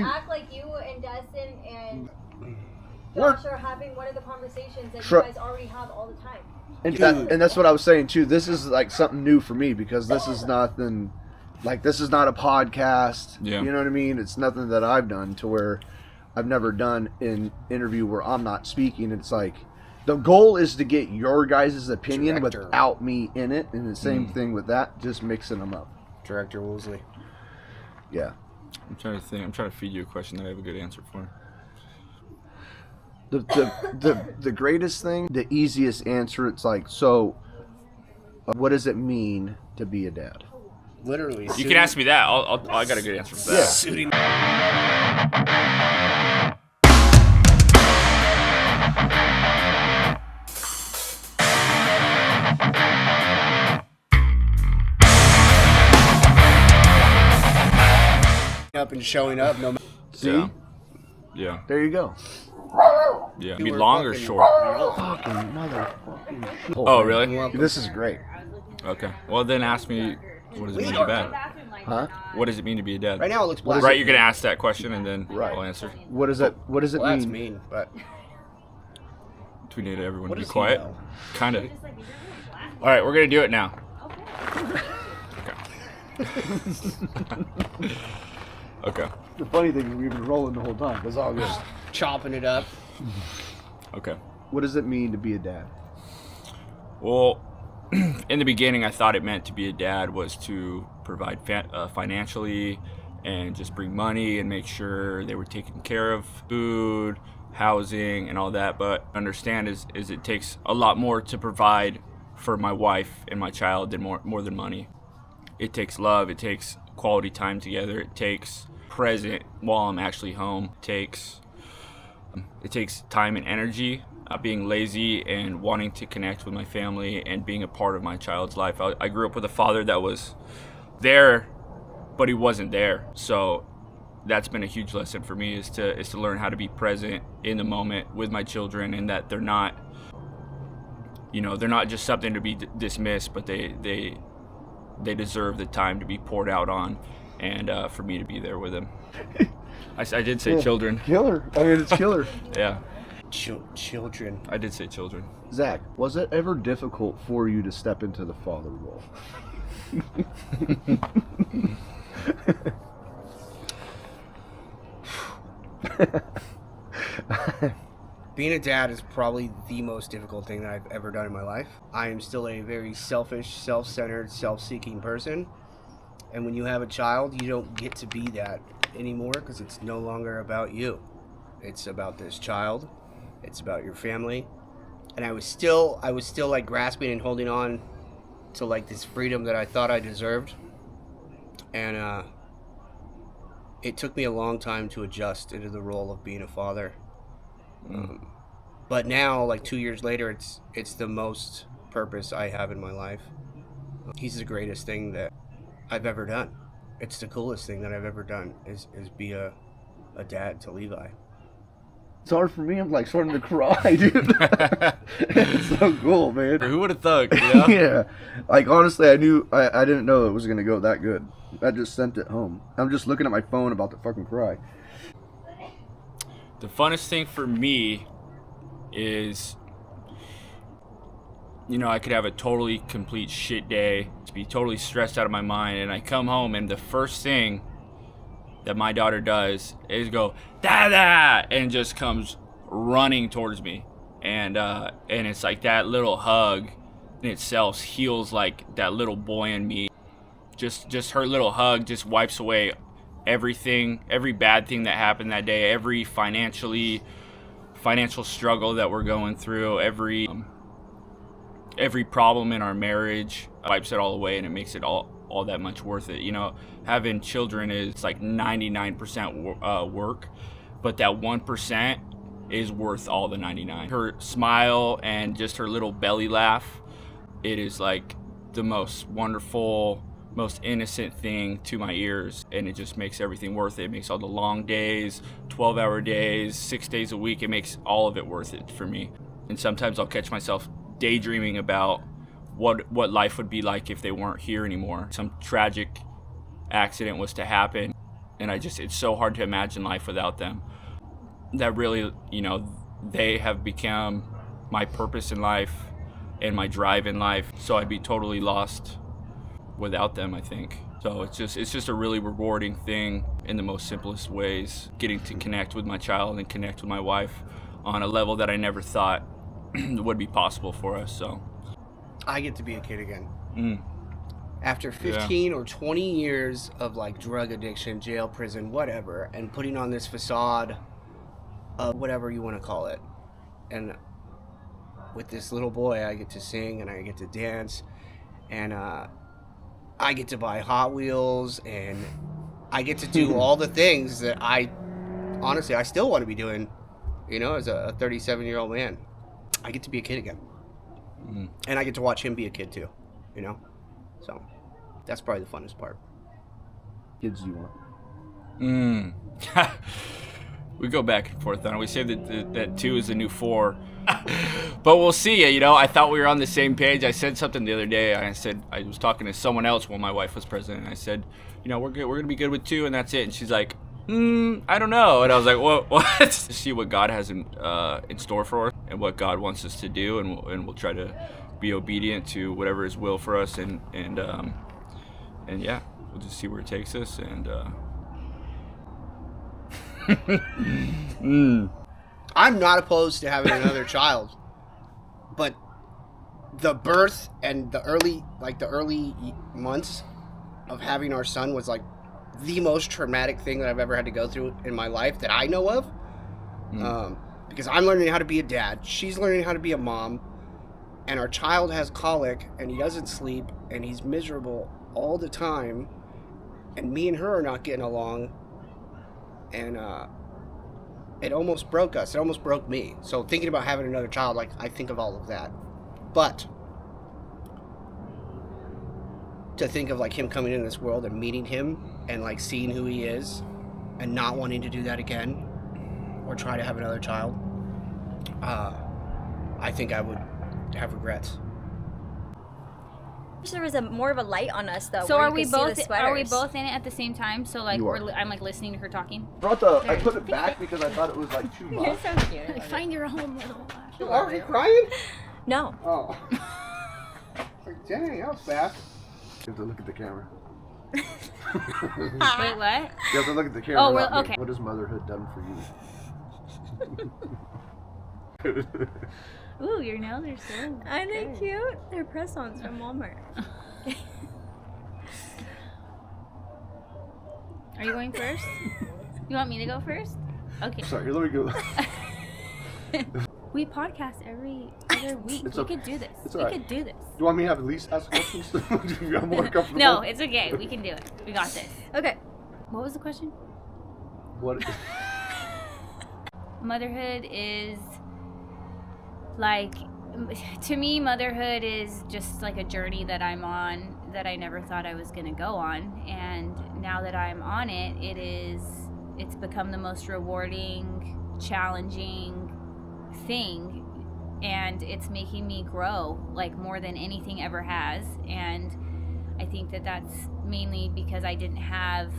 act like you and Dustin and Josh are having one of the conversations that you guys already have all the time. And that's what I was saying too. This is like something new for me because this is nothing. Like, this is not a podcast. Yeah. You know what I mean? It's nothing that I've done to where I've never done an interview where I'm not speaking. It's like, the goal is to get your guys' opinion without me in it. And the same thing with that, just mixing them up. Director Woolsey. Yeah. I'm trying to think. I'm trying to feed you a question that I have a good answer for. The greatest thing, the easiest answer, it's like, so what does it mean to be a dad? Literally. You can ask me that. I got a good answer for that. Yeah. Suiting. Up and showing up. No. See? Yeah. There you go. Yeah. Be long or short? Fucking motherfucking shit. Oh, really? This is great. Okay. Well, then ask me, what does it mean to be a dad? Huh? What does it mean to be a dad? Right now it looks black. Right, you're going to ask that question and then I'll answer. What does it Well, that's mean? mean, but Do we need everyone What to be does he quiet? know? Kind of. All right, we're going to do it now. Okay. The funny thing is we've been rolling the whole time. It's all good. chopping it up. Okay. What does it mean to be a dad? Well, in the beginning, I thought it meant to be a dad was to provide financially and just bring money and make sure they were taken care of, food, housing, and all that. But understand is it takes a lot more to provide for my wife and my child than more than money. It takes love. It takes quality time together. It takes present while I'm actually home. It takes time and energy. Being lazy and wanting to connect with my family and being a part of my child's life. I grew up with a father that was there, but he wasn't there. So that's been a huge lesson for me is to learn how to be present in the moment with my children, and that they're not just something to be dismissed, but they deserve the time to be poured out on, and for me to be there with them. I did say children. Killer. I mean, it's killer. Yeah. Children. I did say children. Zach, was it ever difficult for you to step into the father role? Being a dad is probably the most difficult thing that I've ever done in my life. I am still a very selfish, self-centered, self-seeking person. And when you have a child, you don't get to be that anymore because it's no longer about you. It's about this child. It's about your family. And I was still like grasping and holding on to like this freedom that I thought I deserved. And it took me a long time to adjust into the role of being a father. But now, like 2 years later, it's the most purpose I have in my life. He's the greatest thing that I've ever done. It's the coolest thing that I've ever done is be a dad to Levi. It's hard for me. I'm like starting to cry, dude. It's so cool, man. Who would have thought? You know? Yeah. Like, honestly, I didn't know it was going to go that good. I just sent it home. I'm just looking at my phone about to fucking cry. The funnest thing for me is, I could have a totally complete shit day, to be totally stressed out of my mind, and I come home and the first thing that my daughter does is go, Dada! And just comes running towards me. And it's like that little hug in itself heals like that little boy in me. Just her little hug just wipes away everything, every bad thing that happened that day, every financial struggle that we're going through, every problem in our marriage, wipes it all away, and it makes it all that much worth it. Having children is like 99% work, but that 1% is worth all the 99. Her smile and just her little belly laugh, it is like the most wonderful, most innocent thing to my ears, and it just makes everything worth it. It makes all the long days, 12-hour days, 6 days a week, it makes all of it worth it for me. And sometimes I'll catch myself daydreaming about what life would be like if they weren't here anymore. Some tragic accident was to happen, And it's so hard to imagine life without them. That really, they have become my purpose in life and my drive in life. So I'd be totally lost without them, I think. So it's just a really rewarding thing in the most simplest ways, getting to connect with my child and connect with my wife on a level that I never thought would be possible for us. So I get to be a kid again. After 15 or 20 years of like drug addiction, jail, prison, whatever, and putting on this facade of whatever you want to call it. And with this little boy, I get to sing and I get to dance, and I get to buy Hot Wheels, and I get to do all the things that I still want to be doing, as a 37-year-old man. I get to be a kid again. And I get to watch him be a kid too, So that's probably the funnest part. Kids you want? We go back and forth on it. We say that 2 is the new 4. But we'll see. I thought we were on the same page. I said something the other day. I was talking to someone else while my wife was pregnant, and I said, we're good. We're gonna be good with 2, and that's it. And she's like, I don't know. And I was like, what? See what God has in store for us and what God wants us to do, and we'll try to be obedient to whatever His will for us, and yeah, we'll just see where it takes us. And I'm not opposed to having another child, but the birth and the early months of having our son was like the most traumatic thing that I've ever had to go through in my life that I know of. Because I'm learning how to be a dad, she's learning how to be a mom, and our child has colic and he doesn't sleep and he's miserable all the time, and me and her are not getting along, and it almost broke us. It almost broke me. So thinking about having another child, like, I think of all of that. But to think of like him coming into this world and meeting him and like seeing who he is and not wanting to do that again or try to have another child, I think I would have regrets. There was more of a light on us though. So where are you we could see both the sweaters. in it at the same time? So like I'm like listening to her talking. I put it back because I thought it was like too much. You're so cute. Like, find your home, little. Are you crying? No. Oh. Like, dang, that was fast. You have to look at the camera. Wait, what? You have to look at the camera. Oh, well, okay. What has motherhood done for you? Ooh, your nails are so. Aren't they cute? They're press-ons from Walmart. Are you going first? You want me to go first? Okay. Sorry, let me go. We podcast every other week. We could do this. It's we all right. could do this. Do you want me to have at least ask questions? Do you feel more comfortable? No, it's okay. We can do it. We got this. Okay. What was the question? What? Motherhood is like, to me, motherhood is just like a journey that I'm on that I never thought I was going to go on. And now that I'm on it, it's become the most rewarding, challenging thing. And it's making me grow like more than anything ever has. And I think that that's mainly because I didn't have,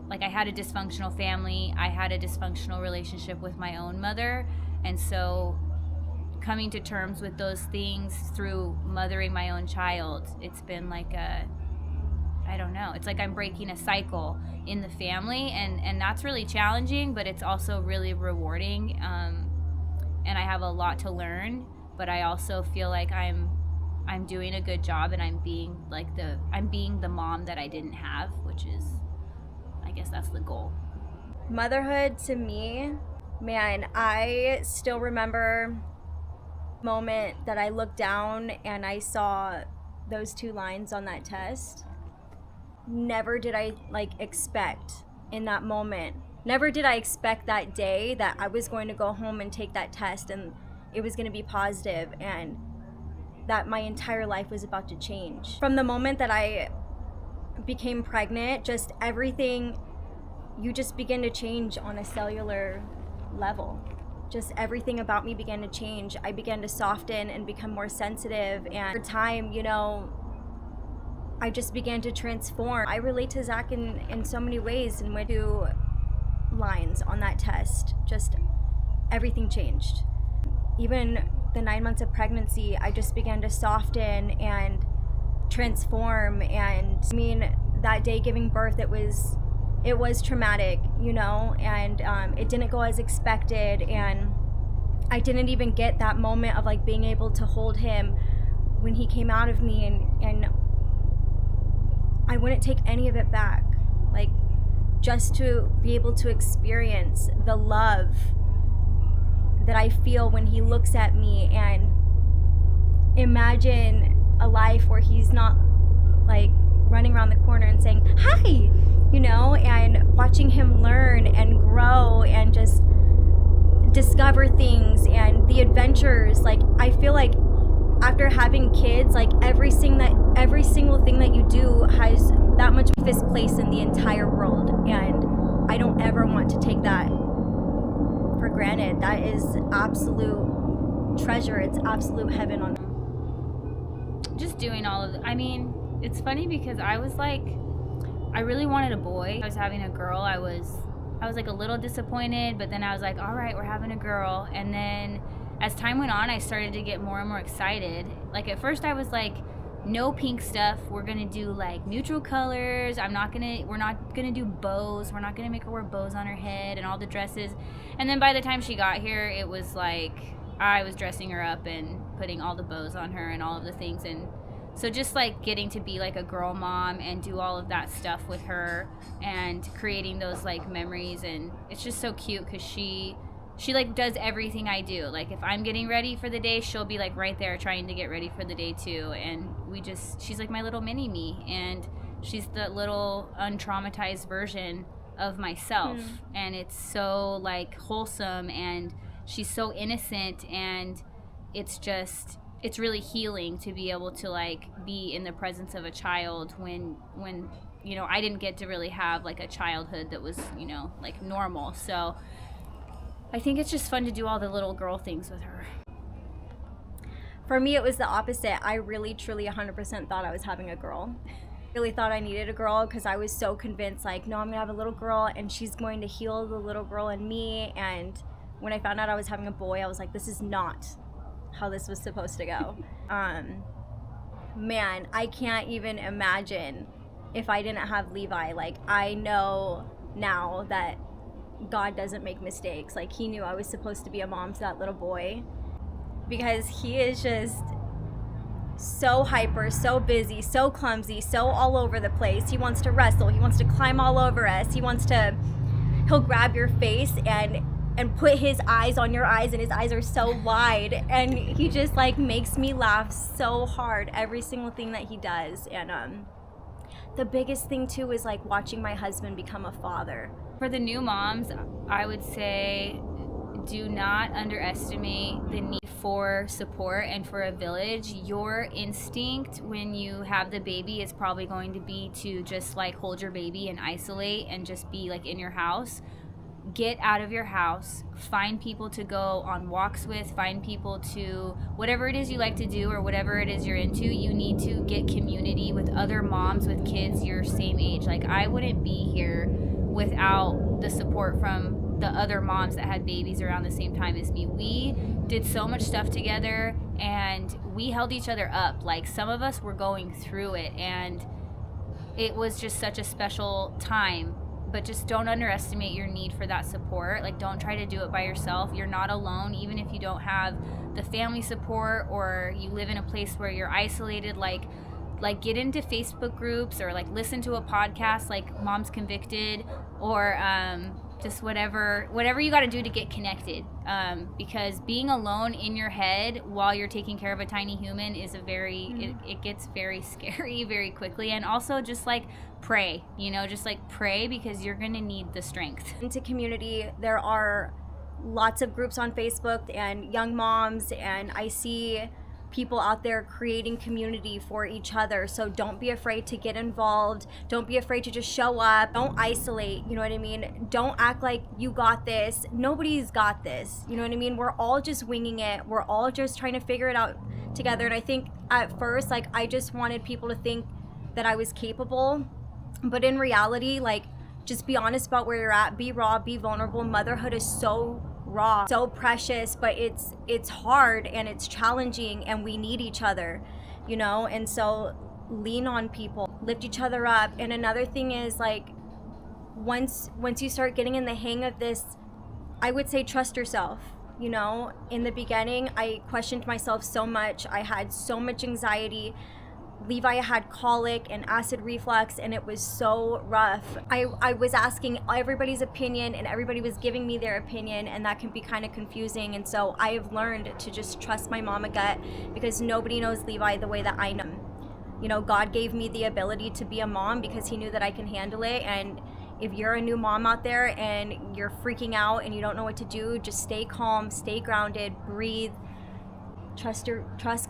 like, I had a dysfunctional family. I had a dysfunctional relationship with my own mother. And so coming to terms with those things through mothering my own child, it's been like I don't know, it's like I'm breaking a cycle in the family, and that's really challenging, but it's also really rewarding, and I have a lot to learn, but I also feel like I'm doing a good job, and I'm being the mom that I didn't have, which is, I guess that's the goal. Motherhood to me, man, I still remember moment that I looked down and I saw those 2 lines on that test. Never did I expect in that moment. Never did I expect that day that I was going to go home and take that test and it was going to be positive and that my entire life was about to change. From the moment that I became pregnant, just everything, you just begin to change on a cellular level. Just everything about me began to change. I began to soften and become more sensitive. And over time, I just began to transform. I relate to Zach in so many ways, and went to lines on that test. Just everything changed. Even the 9 months of pregnancy, I just began to soften and transform. And I mean, that day giving birth, it was traumatic, you know, and it didn't go as expected, and I didn't even get that moment of like being able to hold him when he came out of me, and I wouldn't take any of it back. Like, just to be able to experience the love that I feel when he looks at me, and imagine a life where he's not like running around the corner and saying, "Hi," you know, and watching him learn and grow and just discover things and the adventures. Like, I feel like after having kids, like every single thing that you do has that much fifth place in the entire world, and I don't ever want to take that for granted. That is absolute treasure. It's absolute heaven on just doing all of I mean, it's funny because I was like, I really wanted a boy. I was having a girl. I was like a little disappointed, but then I was like, all right, we're having a girl. And then as time went on, I started to get more and more excited. Like, at first I was like, no pink stuff. We're gonna do like neutral colors. We're not gonna do bows. We're not gonna make her wear bows on her head and all the dresses. And then by the time she got here, it was like I was dressing her up and putting all the bows on her and all of the things. And so just like getting to be like a girl mom and do all of that stuff with her and creating those like memories. And it's just so cute because she like does everything I do. Like, if I'm getting ready for the day, she'll be like right there trying to get ready for the day too. And she's like my little mini me, and she's the little untraumatized version of myself. And it's so like wholesome, and she's so innocent, and it's really healing to be able to like be in the presence of a child when you know, I didn't get to really have like a childhood that was, you know, like normal. So I think it's just fun to do all the little girl things with her. For me, it was the opposite. I really, truly 100% thought I was having a girl. Really thought I needed a girl because I was so convinced, like, no, I'm gonna have a little girl and she's going to heal the little girl in me. And when I found out I was having a boy, I was like, this is not how this was supposed to go. Man, I can't even imagine if I didn't have Levi. Like, I know now that God doesn't make mistakes. Like, he knew I was supposed to be a mom to that little boy, because he is just so hyper, so busy, so clumsy, so all over the place. He wants to wrestle, he wants to climb all over us, he'll grab your face and put his eyes on your eyes, and his eyes are so wide, and he just like makes me laugh so hard every single thing that he does. And the biggest thing too is like watching my husband become a father. For the new moms, I would say do not underestimate the need for support and for a village. Your instinct when you have the baby is probably going to be to just like hold your baby and isolate and just be like in your house. Get out of your house, find people to go on walks with, find people to, whatever it is you like to do or whatever it is you're into, you need to get community with other moms with kids your same age. Like, I wouldn't be here without the support from the other moms that had babies around the same time as me. We did so much stuff together, and we held each other up. Like, some of us were going through it, and it was just such a special time. But just don't underestimate your need for that support. Like, don't try to do it by yourself. You're not alone, even if you don't have the family support or you live in a place where you're isolated. Like get into Facebook groups or like listen to a podcast like Moms Convicted, or just whatever you got to do to get connected. Because being alone in your head while you're taking care of a tiny human is it gets very scary very quickly. And also just like pray, just like pray, because you're going to need the strength. Into community, there are lots of groups on Facebook and young moms, and I see people out there creating community for each other. So don't be afraid to get involved. Don't be afraid to just show up. Don't isolate, you know what I mean? Don't act like you got this. Nobody's got this, you know what I mean? We're all just winging it. We're all just trying to figure it out together. And I think at first, like, I just wanted people to think that I was capable. But in reality, like, just be honest about where you're at, be raw, be vulnerable. Motherhood is so raw, so precious, but it's hard and it's challenging, and we need each other, you know? And so lean on people, lift each other up. And another thing is, like, once you start getting in the hang of this, I would say trust yourself. You know, in the beginning, I questioned myself so much. I had so much anxiety. Levi had colic and acid reflux, and it was so rough. I was asking everybody's opinion, and everybody was giving me their opinion, and that can be kind of confusing. And so I have learned to just trust my mama gut, because nobody knows Levi the way that I know him. You know, God gave me the ability to be a mom because he knew that I can handle it. And if you're a new mom out there and you're freaking out and you don't know what to do, just stay calm, stay grounded, breathe, trust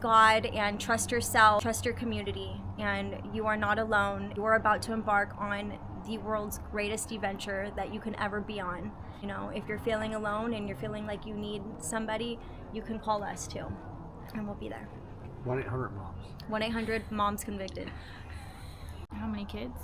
God, and trust yourself, trust your community, and you are not alone. You are about to embark on the world's greatest adventure that you can ever be on. You know, if you're feeling alone and you're feeling like you need somebody, you can call us too, and we'll be there. 1-800-MOMS. 1-800-MOMS-CONVICTED. How many kids?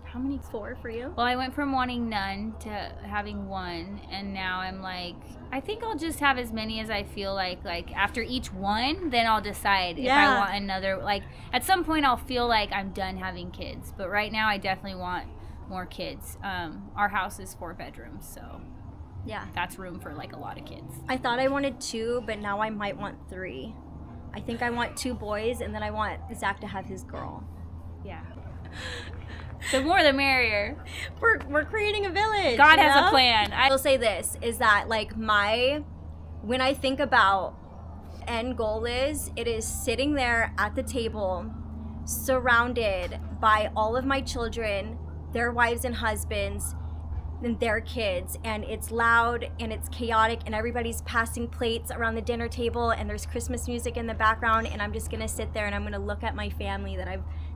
How many? 4 for you? Well, I went from wanting none to having 1, and now I'm like, I think I'll just have as many as I feel like after each one, then I'll decide if I want another. Like, at some point I'll feel like I'm done having kids, but right now I definitely want more kids. Our house is 4 bedrooms, so yeah, that's room for like a lot of kids. I thought I wanted 2, but now I might want 3. I think I want 2 boys, and then I want Zach to have his girl. Yeah. The more the merrier. We're creating a village. God has a plan. I will say this, is that, like, when I think about end goal it is sitting there at the table surrounded by all of my children, their wives and husbands, and their kids, and it's loud and it's chaotic and everybody's passing plates around the dinner table and there's Christmas music in the background, and I'm just gonna sit there and I'm gonna look at my family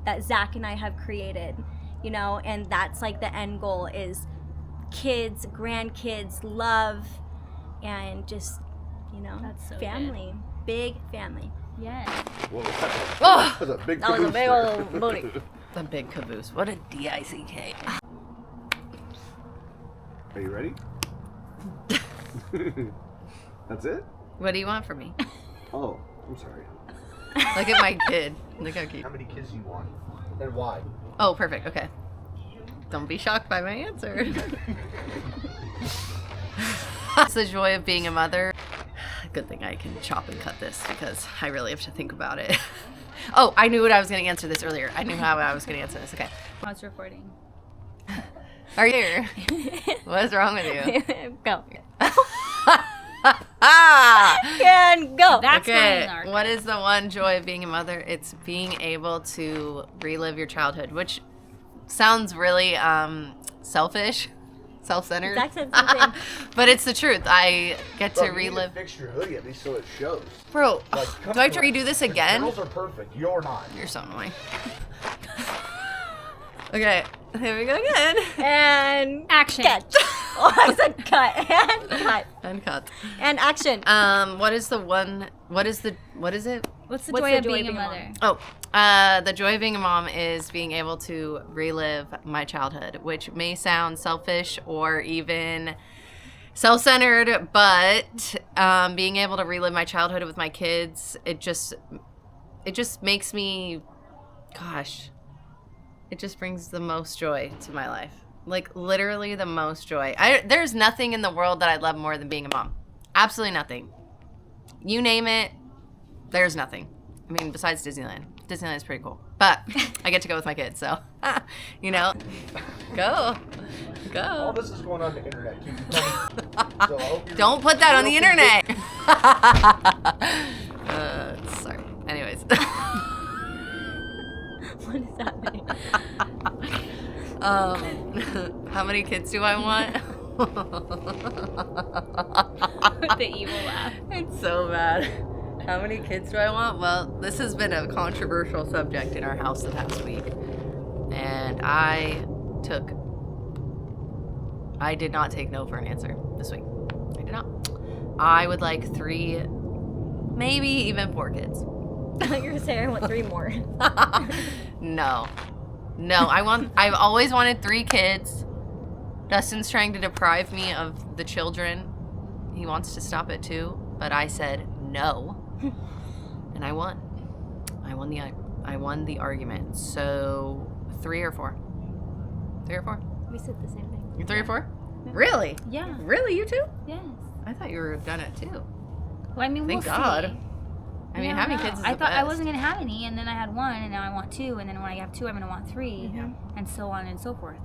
that Zach and I have created, you know. And that's like the end goal, is kids, grandkids, love, and just, you know, that's so family. Good. Big family. Yes. Whoa, Oh, that was a big That was a caboose big there. old booty. the big caboose. What a D-I-C-K. Are you ready? That's it? What do you want from me? Oh, I'm sorry. Look at my kid. Look how cute. How many kids do you want? And why? Oh, perfect. Okay. Don't be shocked by my answer. It's the joy of being a mother. Good thing I can chop and cut this because I really have to think about it. Oh, I knew what I was going to answer this earlier. I knew how I was going to answer this. Okay. I was recording. Are you here? What's wrong with you? Go. And go. That's okay, going in what is the one joy of being a mother? It's being able to relive your childhood, which sounds really selfish, self-centered. Zach said something. But it's the truth. I get to Bro, you need relive. to fix your hoodie at least so it shows. Bro, Like, come do I have to on. redo this The again? girls are perfect. You're not. You're so annoying. Okay, here we go again. And Action. cut. Oh, I said cut. And cut. And cut. And action. What is it? What's the What's joy the of joy being of a being a mother? Oh, the joy of being a mom is being able to relive my childhood, which may sound selfish or even self-centered, but being able to relive my childhood with my kids, it just makes me, gosh, it just brings the most joy to my life. Like, literally the most joy. There's nothing in the world that I love more than being a mom. Absolutely nothing. You name it, there's nothing. I mean, besides Disneyland. Disneyland is pretty cool. But I get to go with my kids, so, you know, All go. this is going on the internet. Keep it coming. So I hope you're- Don't put that on the you're internet. Sorry. Anyways. What is happening? How many kids do I want? With the evil laugh. It's so bad. How many kids do I want? Well, this has been a controversial subject in our house the past week. And I did not take no for an answer this week. I did not. I would like 3, maybe even 4 kids. I thought you were saying I want 3 more. No. I've always wanted 3 kids. Dustin's trying to deprive me of the children. He wants to stop it too, but I said no. And I won. I won the argument. So 3 or 4? 3 or 4? We said the same thing. You 3 or 4? Really? Yeah. Really, you too? Yes. I thought you were done it too. Well, I mean, Thank we'll God. see. I mean, You having don't know. kids is I the thought I best. wasn't gonna have any, and then I had 1, and now I want 2, and then when I have 2, I'm gonna want 3, Yeah. and so on and so forth.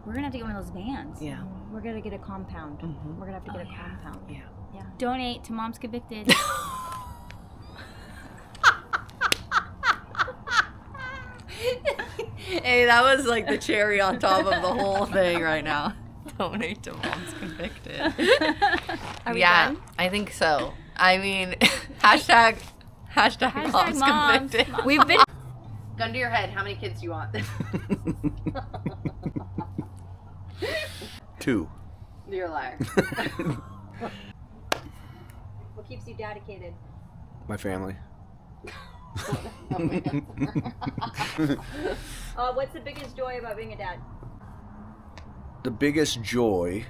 We're gonna have to get one of those vans. Yeah. We're gonna get a compound. We're gonna have to get a compound. Yeah. Yeah. Donate to Moms Convicted. Hey, that was like the cherry on top of the whole thing right now. Donate to Moms Convicted. Are we Yeah, done? I think so. I mean, hashtag Moms moms. Convicted. We've been. Gun to your head, how many kids do you want? 2. You're a liar. What keeps you dedicated? My family. What's the biggest joy about being a dad? The biggest joy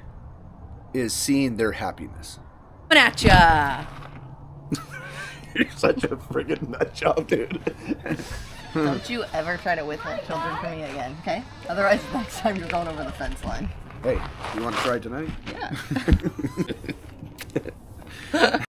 is seeing their happiness. Coming at ya. You're such a friggin' nut job, dude. Don't you ever try to withhold children from me again, okay? Otherwise, next time you're going over the fence line. Hey, you want to try tonight? Yeah.